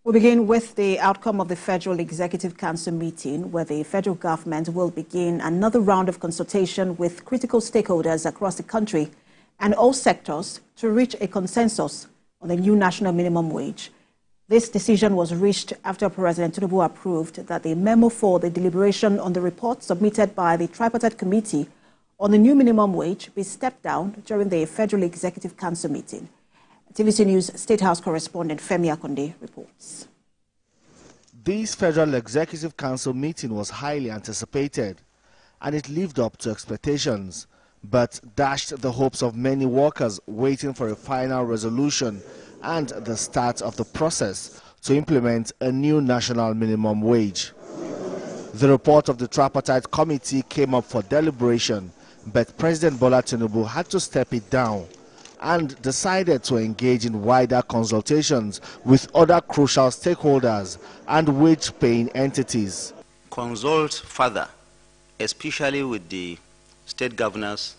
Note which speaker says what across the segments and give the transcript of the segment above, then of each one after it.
Speaker 1: We'll begin with the outcome of the Federal Executive Council meeting, where the federal government will begin another round of consultation with critical stakeholders across the country and all sectors to reach a consensus on the new national minimum wage. This decision was reached after President Tinubu approved that the memo for the deliberation on the report submitted by the tripartite committee on the new minimum wage be stepped down during the Federal Executive Council meeting. TVC News State House correspondent Femi Akonde reports.
Speaker 2: This Federal Executive Council meeting was highly anticipated, and it lived up to expectations, but dashed the hopes of many workers waiting for a final resolution and the start of the process to implement a new national minimum wage. The report of the tripartite committee came up for deliberation, but President Bola Tinubu had to step it down and decided to engage in wider consultations with other crucial stakeholders and wage-paying entities.
Speaker 3: Consult further, especially with the state governors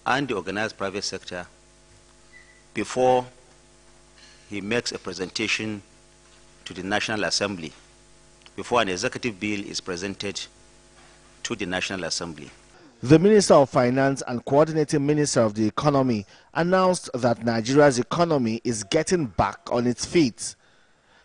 Speaker 3: and the organized private sector, before he makes a presentation to the National Assembly, before an executive bill is presented to the National Assembly.
Speaker 2: The Minister of Finance and Coordinating Minister of the Economy announced that Nigeria's economy is getting back on its feet.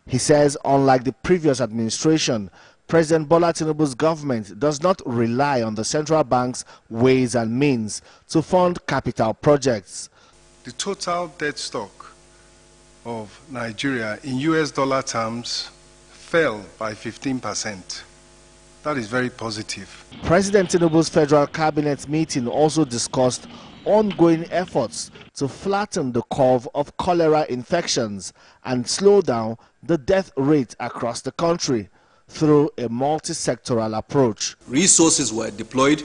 Speaker 2: He says, unlike the previous administration, President Bola Tinubu's government does not rely on the central bank's ways and means to fund capital projects.
Speaker 4: The total debt stock of Nigeria in US dollar terms fell by 15%. That is very positive.
Speaker 2: President Tinubu's federal cabinet meeting also discussed ongoing efforts to flatten the curve of cholera infections and slow down the death rate across the country through a multi-sectoral approach.
Speaker 5: Resources were deployed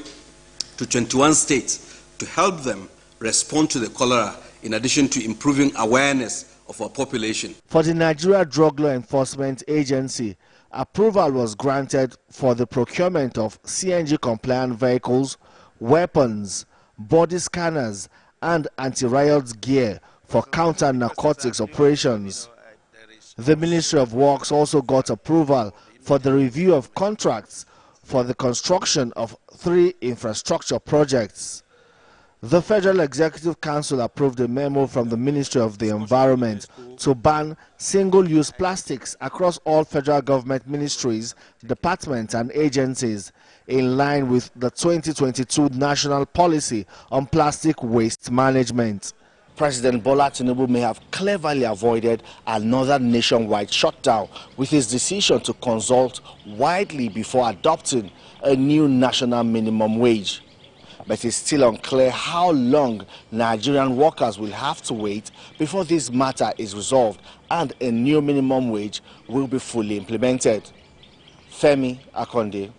Speaker 5: to 21 states to help them respond to the cholera, in addition to improving awareness of our population.
Speaker 2: For the Nigeria Drug Law Enforcement Agency, approval was granted for the procurement of CNG-compliant vehicles, weapons, body scanners, and anti-riot gear for counter-narcotics operations. The Ministry of Works also got approval for the review of contracts for the construction of 3 infrastructure projects. The Federal Executive Council approved a memo from the Ministry of the Environment to ban single-use plastics across all federal government ministries, departments and agencies, in line with the 2022 National Policy on Plastic Waste Management. President Bola Tinubu may have cleverly avoided another nationwide shutdown with his decision to consult widely before adopting a new national minimum wage. But it's still unclear how long Nigerian workers will have to wait before this matter is resolved and a new minimum wage will be fully implemented. Femi Akonde,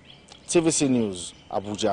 Speaker 2: TVC News, Abuja.